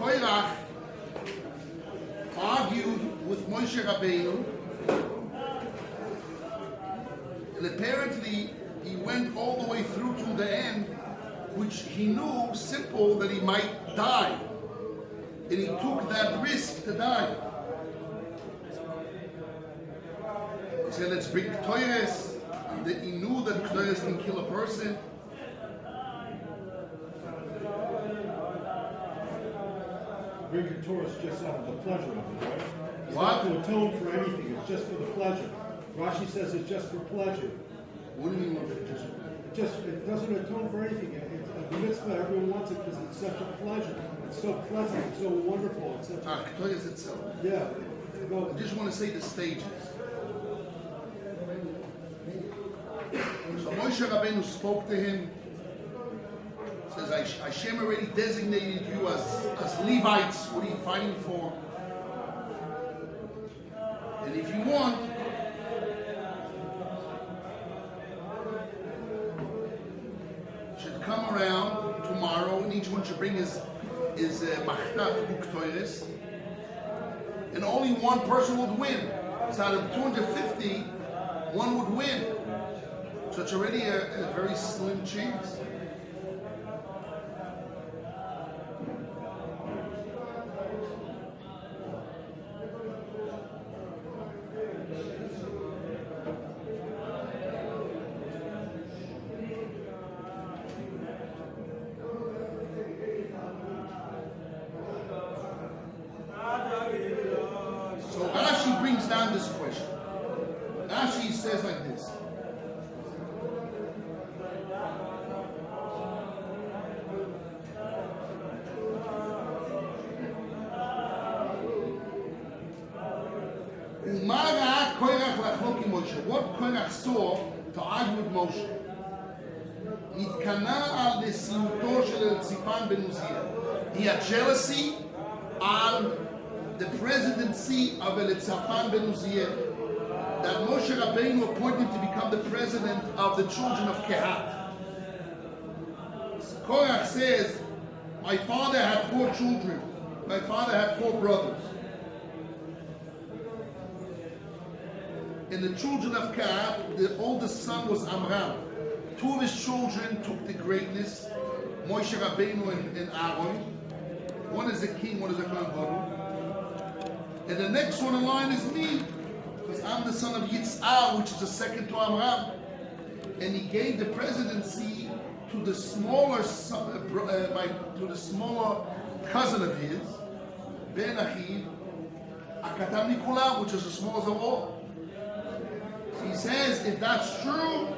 Korach argued with Moshe Rabbeinu, and apparently he went all the way through to the end, which he knew simple that he might die, and he took that risk to die. He said, let's bring Torahs, that he knew that Torahs can kill a person. Bringing Torah is just out of the pleasure of it, right? It's What? not to atone for anything, it's just for the pleasure. Rashi says it's just for pleasure. What do you mean? It doesn't atone for anything. The mitzvah, everyone wants it because it's such a pleasure. It's so pleasant, it's so wonderful. It's such Torahs itself. yeah. I just want to say the stages. So Moshe Rabbeinu spoke to him, says, Hashem already designated you as Levites. What are you fighting for? And if you want, you should come around tomorrow, and each one should bring his Machtat Book Torahs, and only one person would win. So out of 250, one would win. So it's already a very slim chance. So Rashi brings down this question. Rashi says like this. What Korach saw to argue with Moshe? He had jealousy on the presidency of Elitzaphan ben Uziel, that Moshe Rabbeinu appointed to become the president of the children of Kehat. Korach says, my father had 4 children. My father had 4 brothers. And the children of Kehat, the oldest son was Amram. 2 of his children took the greatness, Moshe Rabbeinu and Aaron. One is a king, one is a Kohen Gadol. And the next one in line is me, because I'm the son of Yitzchak, which is the second to Amram. And he gave the presidency to the smaller son, to the smaller cousin of his, Ben Achiv, Akatam Nikola, which is the smallest of all. So he says, if that's true,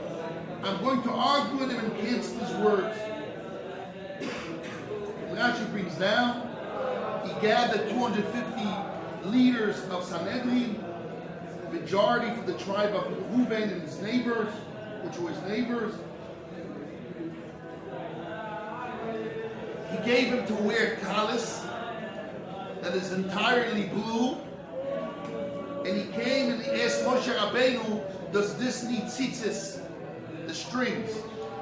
I'm going to argue with him and cancel his words. Rashi brings down, he gathered 250 leaders of Sanhedrin, majority for the tribe of Reuben and his neighbors, which were his neighbors. He gave him to wear talis that is entirely blue. And he came and he asked Moshe Rabbeinu, does this need tzitzis, the strings?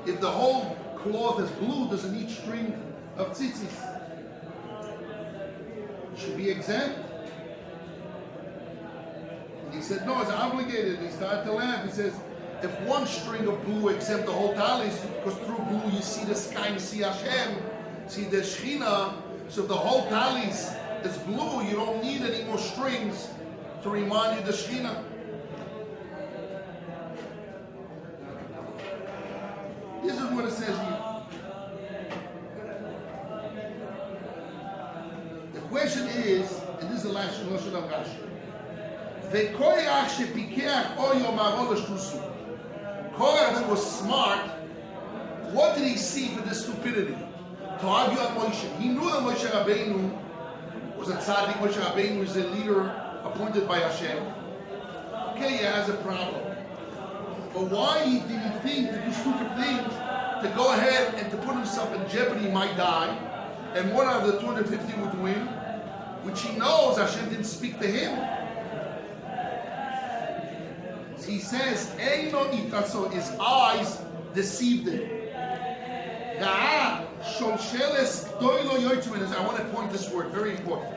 If the whole cloth is blue, does it need string of tzitzis? It should be exempt. He said, no, it's obligated. He started to laugh. He says, if one string of blue exempt the whole talis, because through blue you see the sky and see Hashem, see the Shechina, so if the whole talis is blue, you don't need any more strings to remind you the Shechina. This is what it says here. The question is, and this is the last notion of Rashi. Korach that was smart, what did he see for this stupidity? To argue on Moshe. He knew that Moshe Rabbeinu was a tzaddik. Moshe Rabbeinu was a leader appointed by Hashem. Okay, he has a problem. But why did he think to do stupid things, to go ahead and to put himself in jeopardy, he might die, and one out of the 250 would win, which he knows Hashem didn't speak to him. He says, Eino itaso, his eyes deceived him. I want to point this word, very important.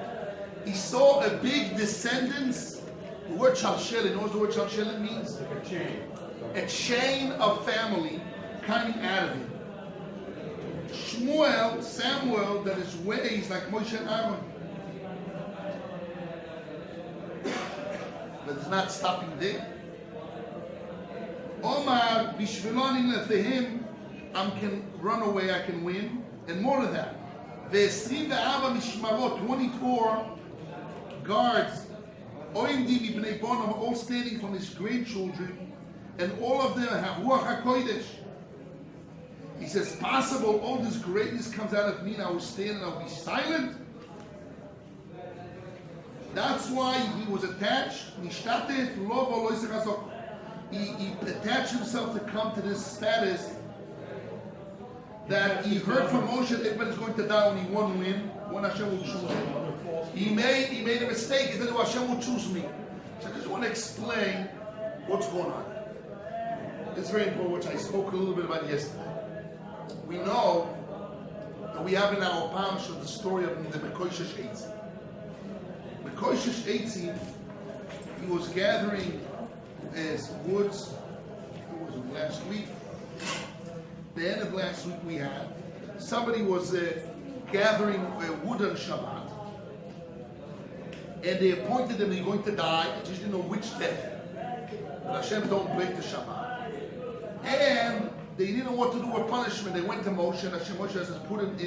He saw a big descendants. The word shalshelet, you know what the word shalshelet means? Like a chain. A chain of family coming out of him. Samuel, that his ways like Moshe and Aaron. But it's not stopping there. Omar, Bishvilonim, for him, I can run away, I can win. And more of that. Mishmarot, 24 guards, Oimdi B'nei Bonam, all standing from his grandchildren, and all of them have Ruach HaKodesh. He says, possible all this greatness comes out of me and I will stand and I will be silent? That's why he was attached. He attached himself to come to this status that he heard from Moshe that everybody's going to die when he won win. When Hashem will choose him. He made a mistake. He said, well, Hashem will choose me. So I just want to explain what's going on. It's very important, which I spoke a little bit about yesterday. We know that we have in our Parsha the story of the Mekoshesh Eitzim. Mekoshesh Eitzim, he was gathering his woods. It was last week. The end of last week we had. Somebody was gathering wood on Shabbat. And they appointed them, they're going to die. They just didn't know which death. But Hashem don't break the Shabbat. And they didn't know what to do with punishment. They went to Moshe, and Moshe says, put him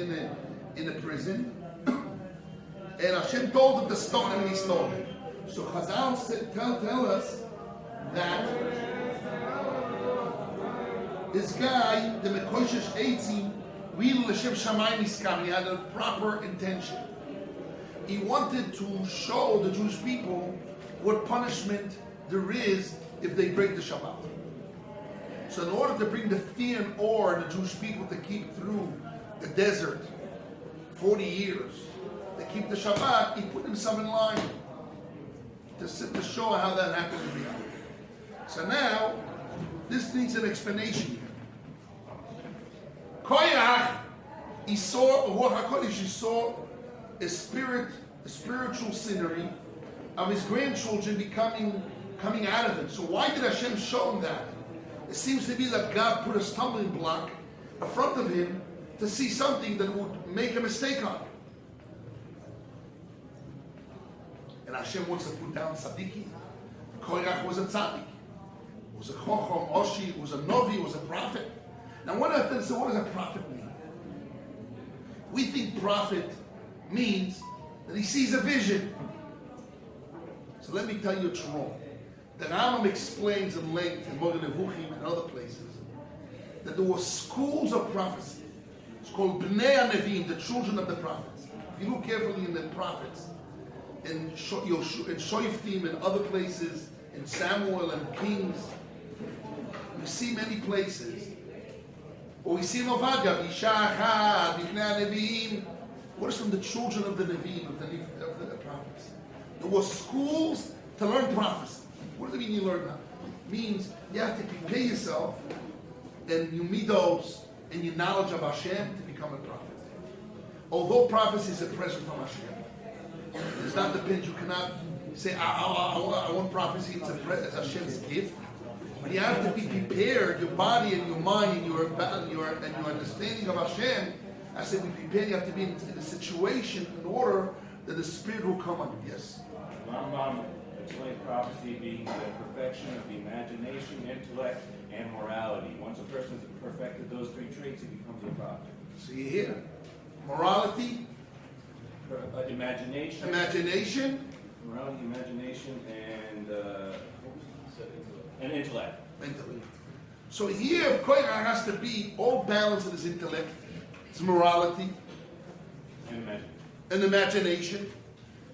in a prison. And Hashem told them to stone him, and he stoned him. So Chazal tell us that this guy, the Mekoshesh Eitzim, real L'Shem Shamayim Iskam, he had a proper intention. He wanted to show the Jewish people what punishment there is if they break the Shabbat. So in order to bring the fear and awe in the Jewish people to keep through the desert 40 years, to keep the Shabbat, he put himself in line to show how that happened in reality. So now, this needs an explanation here. Koyach, he saw Ruach HaKodesh, he saw a spiritual scenery of his grandchildren coming out of it. So why did Hashem show him that? It seems to be that God put a stumbling block in front of him to see something that would make a mistake on. And Hashem wants to put down tzaddikim. Korach was a tzaddik. He was a chochom, Oshi, he was a novi, he was a prophet. Now what does a prophet mean? We think prophet means that he sees a vision. So let me tell you it's wrong. The Rambam explains in length in Moreh Nevuchim and other places that there were schools of prophecy. It's called Bnei HaNeviim, the children of the prophets. If you look carefully in the prophets, in Shoiftim and other places, in Samuel and Kings, we see many places. Or we see in Ovadia, Yishachar, Bnei HaNeviim. What are some of the children of the Neviim, of the prophets? There were schools to learn prophecy. What does it mean you learn that? It means you have to prepare yourself and your midos and your knowledge of Hashem to become a prophet. Although prophecy is a present from Hashem, it does not depend. You cannot say, I want prophecy, it's Hashem's gift. But you have to be prepared, your body and your mind and your understanding of Hashem. I said, we prepare, you have to be in a situation in order that the Spirit will come on you. Yes? Rambam explains prophecy being the perfection of the imagination, intellect, and morality. Once a person has perfected those three traits, he becomes a prophet. So you hear? Morality, Imagination, morality, imagination, and intellect. So here, Koyach has to be all balanced in his intellect, his morality, and imagination.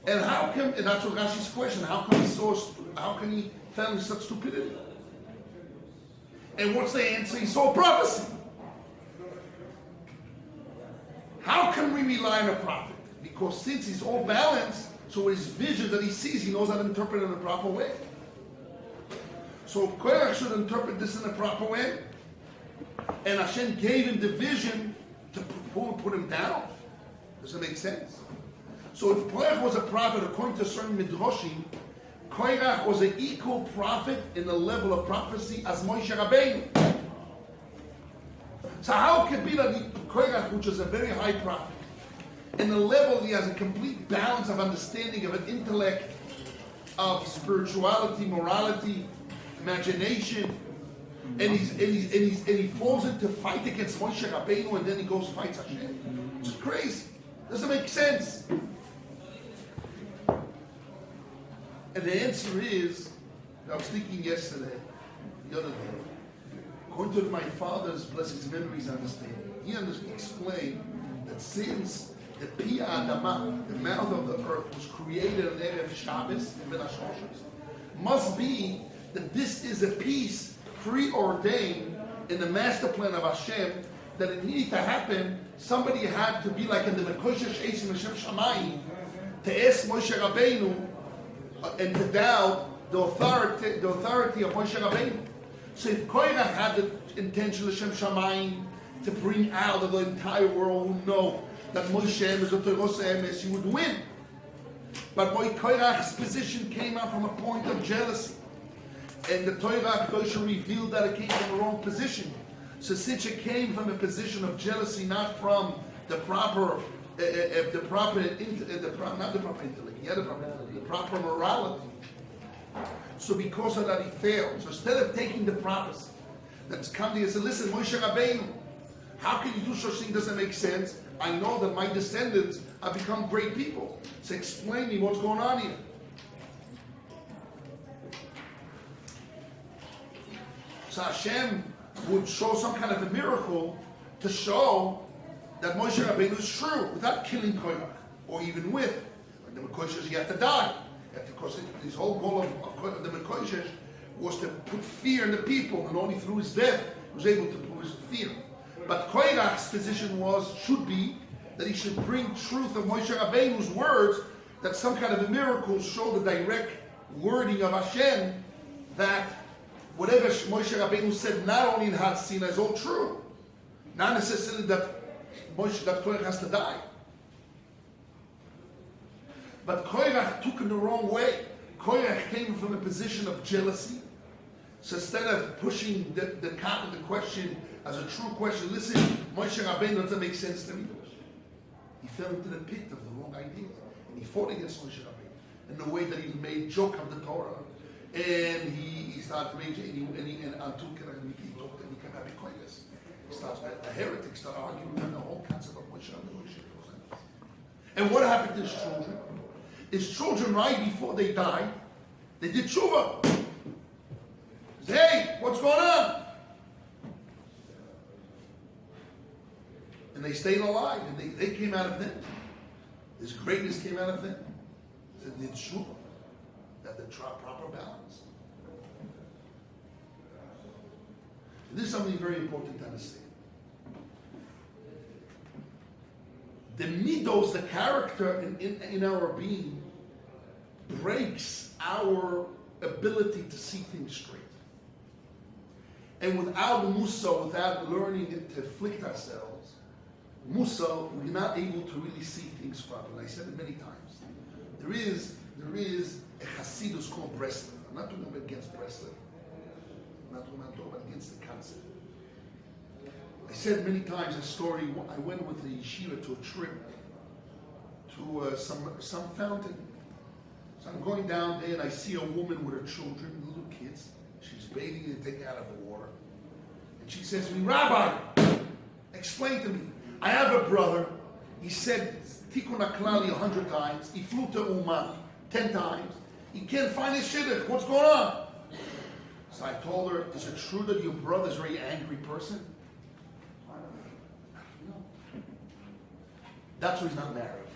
And how come? And that's what Rashi's question. How come he found such stupidity? And what's the answer? He saw prophecy. How can we rely on a prophet? Because since he's all balanced, so his vision that he sees, he knows how to interpret it in a proper way. So Koyach should interpret this in a proper way. And Hashem gave him the vision to put him down. Does it make sense? So if Korach was a prophet, according to certain midrashim, Korach was an equal prophet in the level of prophecy as Moshe Rabbeinu. So how it could be that Korach, which is a very high prophet, in the level he has a complete balance of understanding of an intellect, of spirituality, morality, imagination, and he falls into fight against Moshe Rabbeinu, and then he goes fights Hashem. It's crazy. Doesn't make sense. And the answer is, I was thinking yesterday, the other day, according to my father's blessed memories, understanding, he explained that since the Pia Adama, the mouth of the earth, was created on Erev Shabbos and Ben HaShoshos, must be that this is a piece preordained in the master plan of Hashem, that it needed to happen. Somebody had to be like in the Mekoshesh Eisim Hashem Shamayim, to ask Moshe Rabbeinu and to doubt the authority of Moshe Rabbeinu. So if Korach had the intention of Hashem Shamayim to bring out of the entire world who know that Moshe is a Torah emes, he would win. But Korach's position came out from a point of jealousy. And the Torah revealed that it came from the wrong position. So since it came from a position of jealousy, not from the proper morality. So because of that, he failed. So instead of taking the prophecy that's coming and said, listen, Moshe Rabbeinu, how can you do such thing? Doesn't make sense. I know that my descendants have become great people. So explain me what's going on here. So Hashem would show some kind of a miracle to show that Moshe Rabbeinu is true without killing Korach, or even with. Like the Mekoshesh, he had to die. Because his whole goal of the Mekoshesh was to put fear in the people, and only through his death he was able to put his fear. But Korach's position should be that he should bring truth of Moshe Rabbeinu's words, that some kind of a miracle show the direct wording of Hashem, that whatever Moshe Rabbeinu said, not only in Har Sinai, is all true. Not necessarily that Korach has to die. But Korach took it the wrong way. Korach came from a position of jealousy. So instead of pushing the question as a true question, listen, Moshe Rabbeinu doesn't make sense to me. He fell into the pit of the wrong ideas. And he fought against Moshe Rabbeinu in the way that he made joke of the Torah. And he started making, and he talked and he came out of Koyas. He starts, a heretic started arguing with the whole concept of Moshe Rabbeinu. And what happened to his children? His children, right before they died, they did tshuva. Hey, what's going on? And they stayed alive, and they came out of them. His greatness came out of them. They did tshuva. That the proper balance. And this is something very important to understand. The midos, the character in our being, breaks our ability to see things straight. And without Mussar, without learning to afflict ourselves, Mussar, we're not able to really see things properly. I said it many times. There is a Hasidus called Breslov. I'm not talking about against Breslov. I'm talking about against the concept. I said many times a story. I went with the Yeshiva to a trip to some fountain. So I'm going down there and I see a woman with her children, little kids. She's bathing and taking out of the water. And she says to me, Rabbi, explain to me. I have a brother. He said Tikkun HaKlali 100 times. He flew to Uman 10 times. He can't find his shidduch. What's going on? So I told her, is it true that your brother is a very angry person? No. That's why he's not married.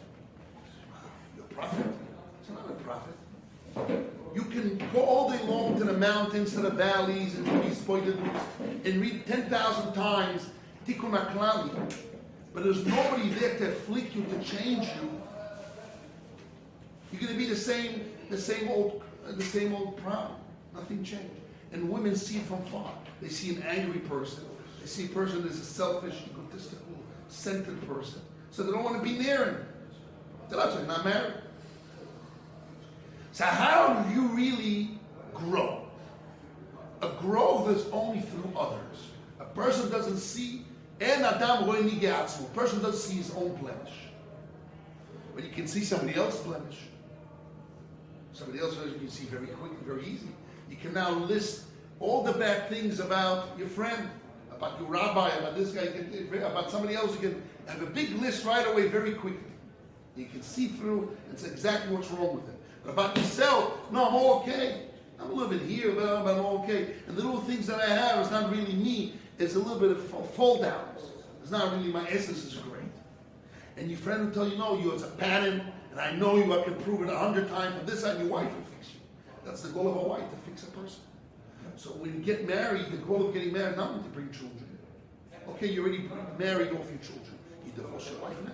You're a prophet? He's not a prophet. You can go all day long to the mountains, to the valleys, and to these pointed and read 10,000 times Tikkun HaKlali. But there's nobody there to afflict you, to change you. You're going to be the same old problem. Nothing changed. And women see it from far. They see an angry person. They see a person that's a selfish, egotistical, centered person. So they don't want to be near him. That's why you're not married. So how do you really grow? A growth is only through others. A person doesn't see, and Adam roe nige atzmo. A person doesn't see his own blemish. But you can see somebody else's blemish. Somebody else you can see very quickly, very easy. You can now list all the bad things about your friend, about your rabbi, about this guy, about somebody else. You can have a big list right away, very quickly. You can see through and say exactly what's wrong with it. But about yourself, no, I'm all okay. I'm a little bit here, but I'm all okay. And the little things that I have is not really me. It's a little bit of fall downs. It's not really my essence is great. And your friend will tell you, no, you're a pattern, and I know you, I can prove it 100 times, and this and your wife will fix you. That's the goal of a wife, to fix a person. So when you get married, the goal of getting married, not only to bring children. Okay, you already married off your children. You divorce your wife now.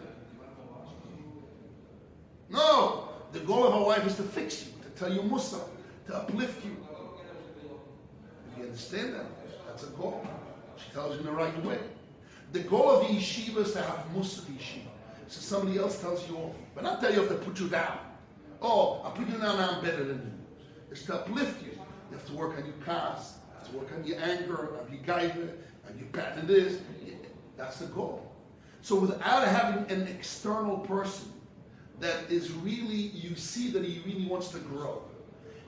No, the goal of a wife is to fix you, to tell you Mussar, to uplift you. If you understand that, that's a goal. She tells you in the right way. The goal of the yeshiva is to have Mussar yeshiva. So somebody else tells you off. But not tell you have to put you down. Oh, I'll put you down now, I'm better than you. It's to uplift you. You have to work on your cause. You have to work on your anger, on your gaiva, on your pattern this. That's the goal. So without having an external person that is really, you see that he really wants to grow,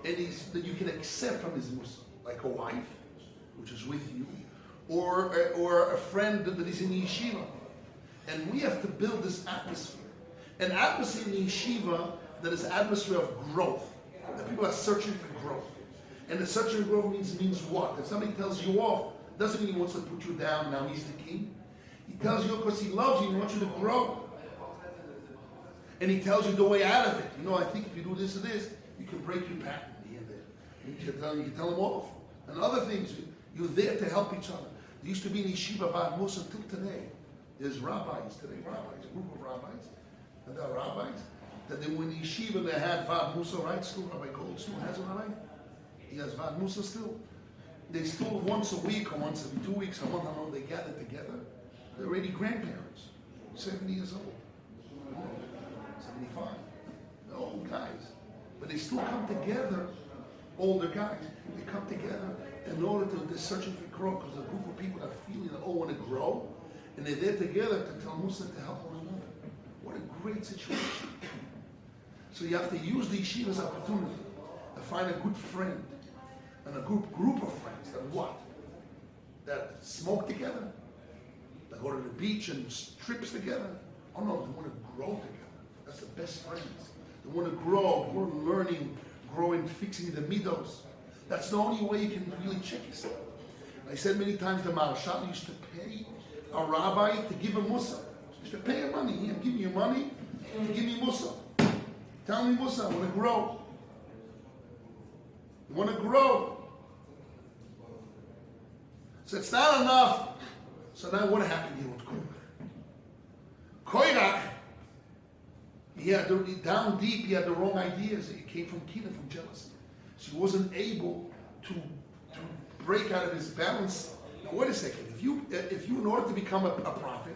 and that you can accept from his Mussar, like a wife, which is with you, or a friend that is in the yeshiva. And we have to build this atmosphere. An atmosphere in the yeshiva that is an atmosphere of growth. That people are searching for growth. And the searching for growth means what? If somebody tells you off, doesn't mean he wants to put you down, now he's the king. He tells you because he loves you, he wants you to grow. And he tells you the way out of it. You know, I think if you do this and this, you can break your pattern here and there. You can tell him off. And other things, you're there to help each other. There used to be in Yeshiva Mussar until today. There's rabbis today, a group of rabbis. And there are rabbis that they were in Yeshiva, they had Mussar, right? Still, Rabbi Goldstein has a rabbi. He has Mussar still. They still once a week or once every 2 weeks, a month, I don't know, they gather together. They're already grandparents, 70 years old, 75. They're old guys. But they still come together, older guys. They come together in order to, they're searching for growth because a group of people that feel that all want to grow. And they're there together to tell Mussar to help one another. What a great situation. So you have to use the yeshiva's opportunity to find a good friend and a group of friends that what? That smoke together, that go to the beach and trips together. Oh no, they want to grow together. That's the best friends. They want to grow, learning, growing, fixing the midos. That's the only way you can really check yourself. I said many times the Marshal used to pay a rabbi to give him Mussar. You should pay him money. Here, I'm giving you money to give me Mussar. Tell me Mussar, I want to grow. You want to grow. So it's not enough. So now what happened here with Korach? Korach, he had down deep, he had the wrong ideas. He came from Kina, from jealousy. So he wasn't able to break out of his balance. Now wait a second. If you in order to become a prophet,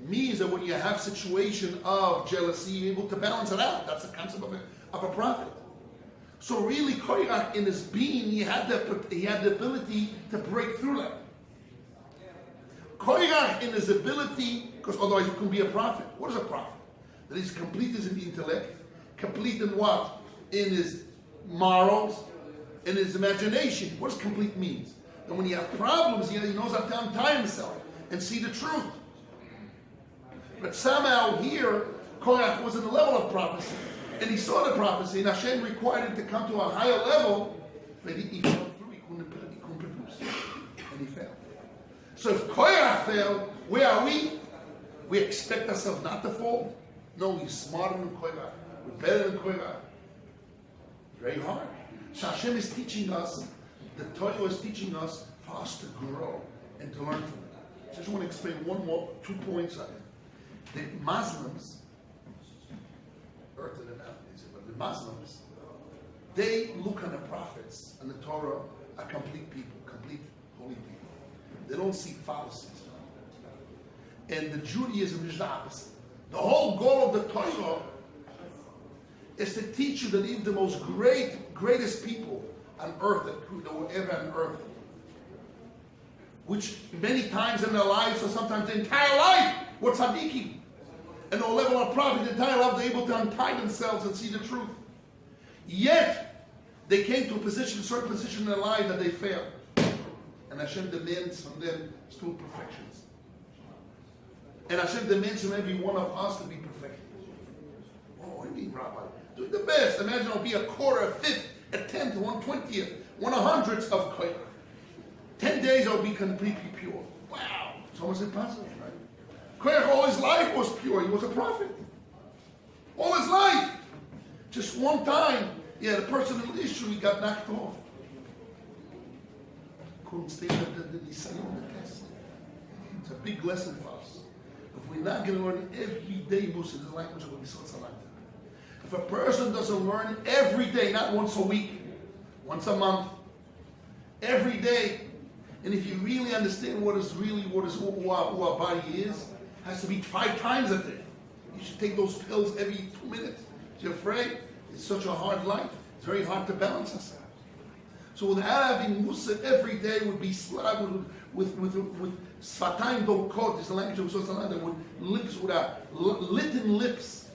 it means that when you have situation of jealousy, you're able to balance it out. That's the concept of a prophet. So really, Korach in his being, he had the ability to break through that. Korach in his ability, because otherwise he couldn't be a prophet. What is a prophet? That he's complete in the intellect, complete in what? In his morals, in his imagination. What does complete means? And when you have problems, he knows how to untie himself and see the truth. But somehow here, Korach was in the level of prophecy. And he saw the prophecy, and Hashem required him to come to a higher level, but he fell through, he couldn't produce. And he failed. So if Korach failed, where are we? We expect ourselves not to fall? No, we're smarter than Korach. We're better than Korach. Very hard. So Hashem is teaching us, the Torah is teaching us for us to grow and to learn from it. I just want to explain 2 points on it. The Muslims, but the Muslims, they look on the prophets and the Torah are complete people, complete holy people. They don't see fallacies. And the Judaism is the opposite. The whole goal of the Torah is to teach you that even the most greatest people on earth that were ever on earth, which many times in their lives, or sometimes the entire life, were tzaddikim. And on the level of prophet, the entire life, they're able to untie themselves and see the truth. Yet, they came to a certain position in their life that they failed. And Hashem demands from them still perfections. And Hashem demands from every one of us to be perfect. Oh, what do you mean, Rabbi? Do the best. Imagine it'll be a quarter, a fifth, a tenth, 1/20th, 1/100th of koyach. 10 days I'll be completely pure. Wow. It's almost impossible, right? Koyach all his life was pure. He was a prophet. All his life. Just one time, the personal issue, he got knocked off. Couldn't stay at the Tziyon, the test. It's a big lesson for us. If we're not going to learn every day Mussar, the language of Yeshivah. If a person doesn't learn every day, not once a week, once a month, every day, and if you really understand who our body is, it has to be 5 times a day. You should take those pills every 2 minutes. You're afraid? It's such a hard life. It's very hard to balance us out. So without having Mussar every day would be slapped with sfatayim dokot, is the language of Yeshivah, with lips, with litten lips,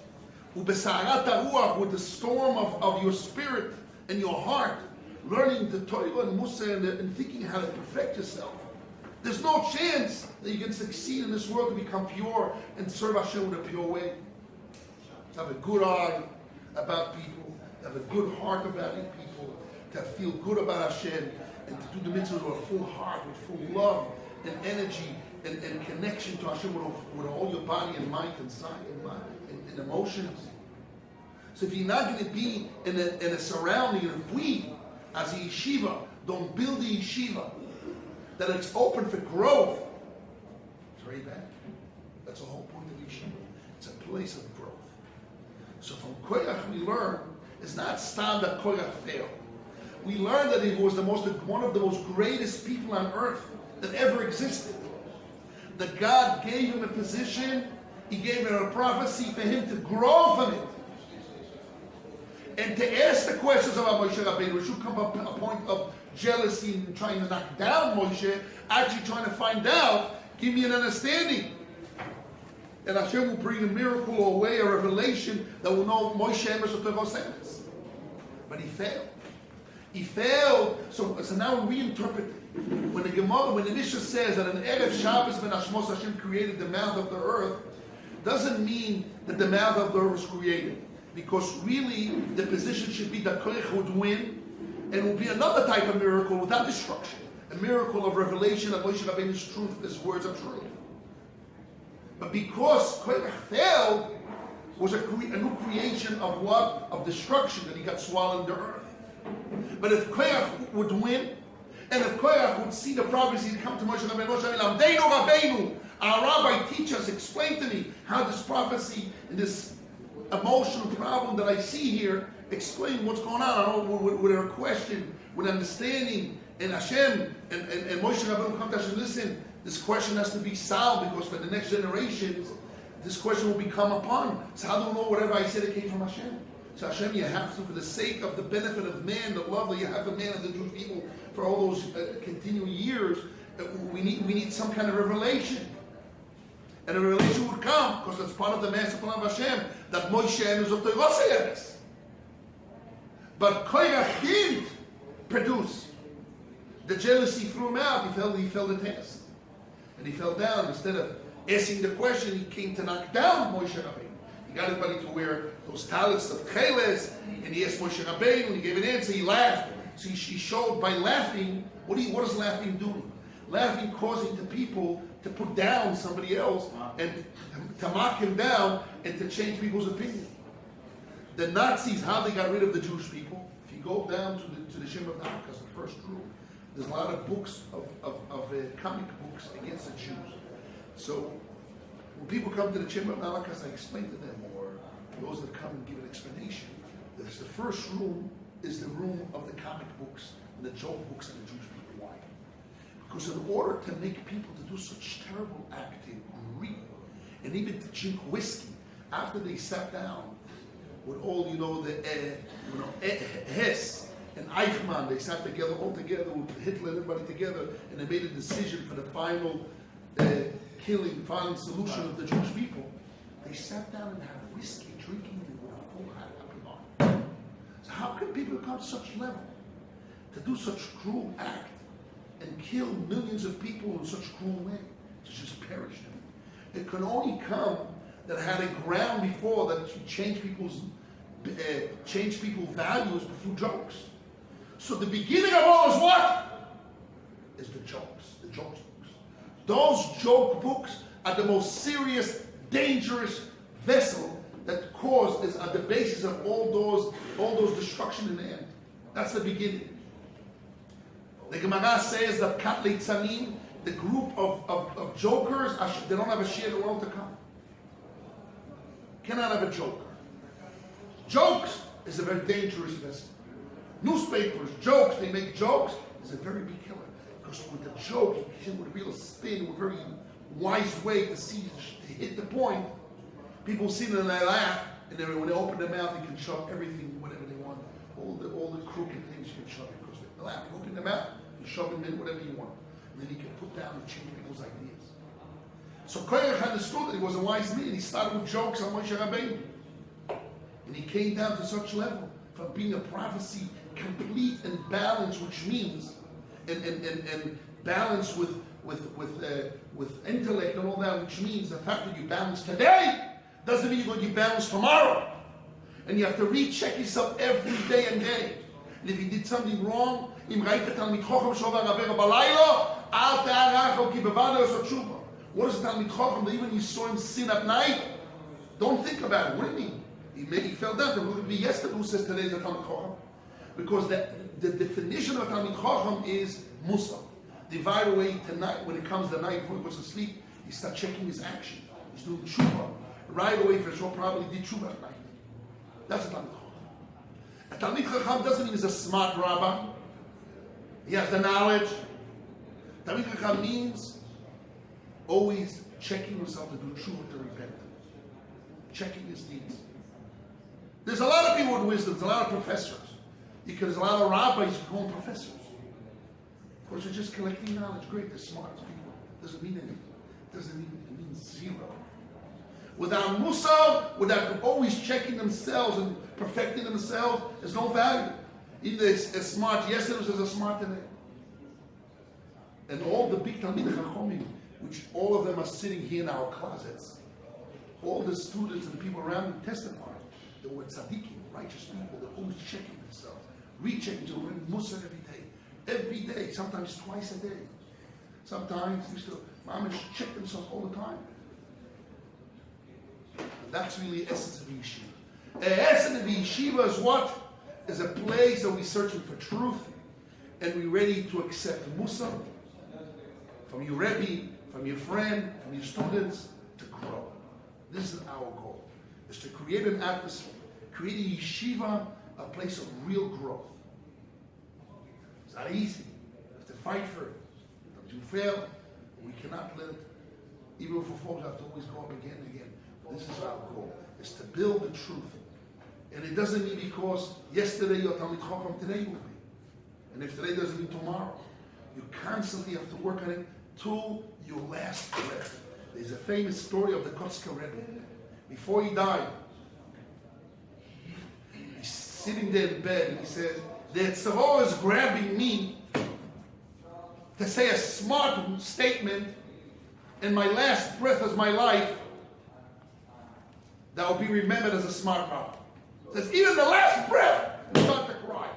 with the storm of your spirit and your heart, learning the Torah and Mussar and thinking how to perfect yourself. There's no chance that you can succeed in this world to become pure and serve Hashem with a pure way. To have a good eye about people, to have a good heart about people, to feel good about Hashem, and to do the mitzvah with a full heart, with full love and energy and connection to Hashem with all your body and mind and sight and emotions. So if you're not going to be in a surrounding, and if we, as a yeshiva, don't build the yeshiva, that it's open for growth, it's very bad. That's the whole point of yeshiva. It's a place of growth. So from koyach we learn, it's not stam that koyach failed. We learn that he was one of the most greatest people on earth that ever existed. That God gave him a position, he gave him a prophecy for him to grow from it. And to ask the questions about Moshe Rabbeinu, which should come up a point of jealousy and trying to knock down Moshe, actually trying to find out, give me an understanding. And Hashem will bring a miracle or a way, a revelation that will know Moshe Emes. But he failed. He failed. So now we reinterpret it. When the Gemara, when the Mishnah says that an Erev Shabbos ben Hashmos Hashem created the mouth of the earth, doesn't mean that the mouth of the earth was created. Because really, the position should be that Koyach would win, and will be another type of miracle without destruction. A miracle of revelation that Moshe Rabbeinu's truth, his words are true. But because Koyach failed, was a new creation of what? Of destruction, that he got swallowed in the earth. But if Koyach would win, and if Koyach would see the prophecy come to Moshe Rabbeinu, our Rabbi teach us, explain to me how this prophecy and this emotional problem that I see here, explain what's going on. I don't know, with a question, with understanding, and Hashem, and Moshe Rabbeinu come to Hashem, listen, this question has to be solved, because for the next generations, this question will become upon. So how do we know whatever I said it came from Hashem? So Hashem, you have to, for the sake of the benefit of man, the love that you have for man and the Jewish people for all those continuing years, we need some kind of revelation. And a revelation would come, because it's part of the master plan of Hashem, that Moshe is of the Yosef. But Koyach didn't produce. The jealousy threw him out. He fell the test. And he fell down. Instead of asking the question, he came to knock down Moshe Rabbeinu. He got everybody to wear those talents of Cheles, and he asked Moshe Rabbeinu, and he gave an answer, he laughed. So he showed by laughing, what is laughing doing? Laughing causing the people to put down somebody else, and to mock him down, and to change people's opinion. The Nazis, how they got rid of the Jewish people? If you go down to the Shem of Namakas, the first group, there's a lot of books, of comic books against the Jews. So when people come to the Shem of Namakas, I explain to them, or those that come and give an explanation, that the first room is the room of the comic books, and the joke books, and the Jewish people. Why? Because in order to make people to do such terrible acting and read, and even to drink whiskey, after they sat down with all, Hess and Eichmann, they sat together, all together, with Hitler and everybody together, and they made a decision for the final final solution of the Jewish people. They sat down and had whiskey, drinking with a full happy heart. So how can people come to such level to do such cruel act and kill millions of people in such cruel way, to just perish them? It can only come that had a ground before that change people's values through jokes. So the beginning of all is what? Is the jokes books. Those joke books are the most serious, dangerous vessel that is at the basis of all those destruction in the end. That's the beginning. The Gemara says that Katlei Tzanim, the group of jokers, they don't have a share in the world to come. Cannot have a joker. Jokes is a very dangerous vessel. Newspapers, jokes, they make jokes, is a very big killer. Because with a joke, you can with a real spin, with a very wise way to hit the point. People see it and they laugh, and then when they open their mouth, they can shove everything, whatever they want. All the crooked things you can shove it. Because they laugh, you open their mouth, you shove them in, whatever you want. And then you can put down and change people's ideas. So Korach understood that he was a wise man. He started with jokes on Moshe Rabbeinu. And he came down to such level from being a prophecy complete and balanced, which means and balance with intellect and all that, which means the fact that you balance today doesn't mean you're going to be balanced tomorrow. And you have to recheck yourself every day and day. And if you did something wrong, what does the Talmid Chacham that even you saw him sin at night? Don't think about it. What do you mean? He fell down. There will be yesterday who says today is a Talmid Chacham. Because the definition of a Talmid Chacham is Mussar. Divide away tonight, when it comes the night before he goes to sleep, he starts checking his action. He's doing tshuva. Right away, for sure, probably did tshuva at night. That's a Talmid Chacham. A Talmid Chacham doesn't mean he's a smart rabbi. He has the knowledge. Talmid Chacham means always checking himself to do tshuva, to repent. Checking his deeds. There's a lot of people with wisdom. There's a lot of professors. There's a lot of rabbis who call them professors. Of course, they're just collecting knowledge. Great, they're smart people. Doesn't mean anything. It means zero. Without Mussar, without always checking themselves and perfecting themselves, there's no value. Either as smart yesterday as a smart today. And all the big Talmidei Chachomim, which all of them are sitting here in our closets, all the students and the people around them testify. They were tzaddikim, righteous people. They're always checking themselves, rechecking to learn Mussar every day, sometimes twice a day. Sometimes they used to check themselves all the time. And that's really the essence of the yeshiva. The essence of the yeshiva is what? Is a place that we're searching for truth, and we're ready to accept Mussar from your Rabbi, from your friend, from your students, to grow. This is our goal. Is to create an atmosphere, create a yeshiva, a place of real growth. It's not easy. We have to fight for it. If you fail, we cannot let it, even if folks have to always go up again and again. This is our goal, is to build the truth. And it doesn't mean because yesterday you're Talmid Chacham, today you will be. And if today doesn't mean tomorrow. You constantly have to work on it till your last breath. There's a famous story of the Kotzker Rebbe. Before he died, he's sitting there in bed and he says, the Tzaro is grabbing me to say a smart statement in my last breath of my life that will be remembered as a smart rabbi. Says, even the last breath, I start to cry.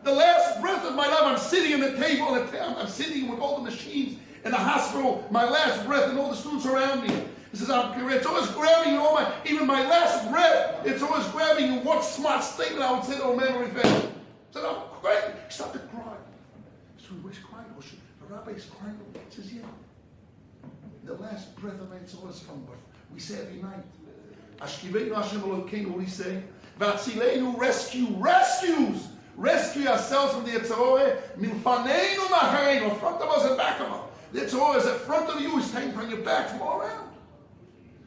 The last breath of my life, I'm sitting at the table, I'm sitting with all the machines in the hospital, my last breath, and all the students around me. He says, it's always grabbing you, even my last breath, it's always grabbing you. What smart statement I would say to a memory family. He said, I'm crying. He started to cry. He said, where's crying? The rabbi is crying. He says, yeah. The last breath of my soul is from birth. We say every night. Ashkiveinu Hashem Elokeinu, what do we say? V'atzileinu, rescues. Rescue ourselves from the Yetzirah. Milfaneinu machareinu, in front of us and back of us. The Yetzirah is in front of you, is taken from your back, from all around.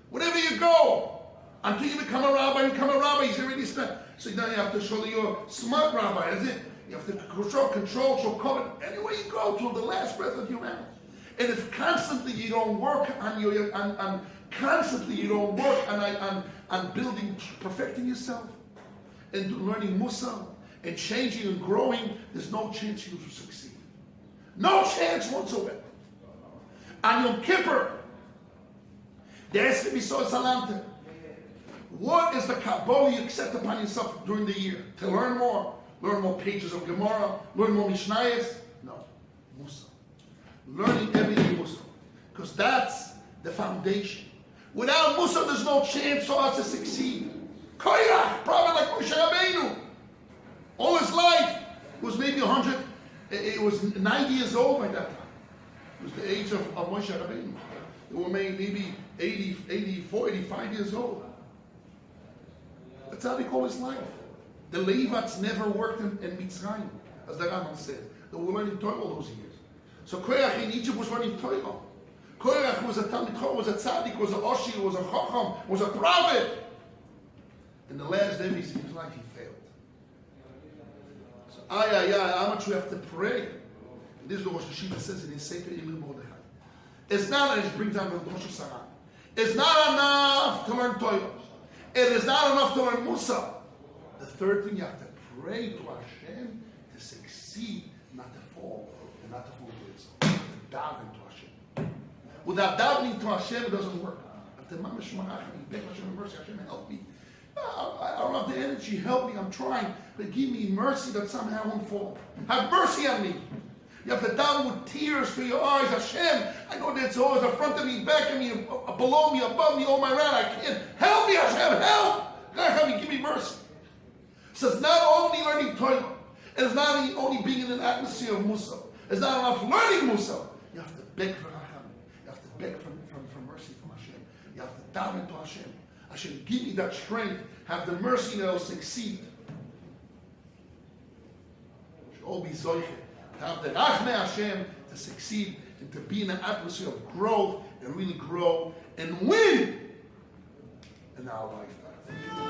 Wherever you go, Until you become a rabbi, he's already spent. So now you have to show that you're a smart rabbi, is it? You have to control, show covet, anywhere you go, till the last breath of your mouth. And if constantly you don't work on building, perfecting yourself, and learning Mussar, and changing and growing, there's no chance you will succeed. No chance whatsoever. On Yom Kippur, there has to be so salanta. What is the Kabbalah you accept upon yourself during the year? To learn more pages of Gemara, learn more Mishnayos? No, Mussar. Learning everything Mussar. Because that's the foundation. Without Mussar, there's no chance for us to succeed. Koyrach, prophet like Moshe Rabbeinu. All his life was maybe 100, it was 90 years old by that time. It was the age of Moshe Rabbeinu. They were maybe 80, 84, 85 years old. That's how they call his life. The Levites never worked in Mitzrayim, as the Rambam said. They were learning Torah all those years. So Koyrach in Egypt was learning Torah. Koyrach was a Talmid Chacham, was a tzaddik, was a Oshi, was a Chacham, was a prophet. In the last days of his life, he failed. So, how much we have to pray. And this is what Rosh Yeshiva says in his Sefer Ilui Mordechai. It's not, and it brings down the Rosh Hashanah. It's not enough to learn Torah. It is not enough to learn Mussar. The third thing, you have to pray to Hashem to succeed, not to fall, and not to fall to itself. To daven to Hashem. Without davening to Hashem, it doesn't work. Hashem, help me. I don't have the energy. Help me. I'm trying. But give me mercy that somehow I won't fall. Have mercy on me. You have to daven with tears for your eyes. Hashem, I know that's always in front of me, back of me, below me, above me, all my around. I can't. Help me, Hashem. Help. Give me mercy. So it's not only learning Torah. It's not only being in an atmosphere of Mussar. It's not enough learning Mussar. You have to beg for Hashem. You have to beg for mercy from Hashem. You have to daven to Hashem. Hashem, give me that strength. Have the mercy that I'll succeed. Should all be zoiche. To have the rachmei Hashem to succeed and to be in an atmosphere of growth and really grow and win in our lifetime.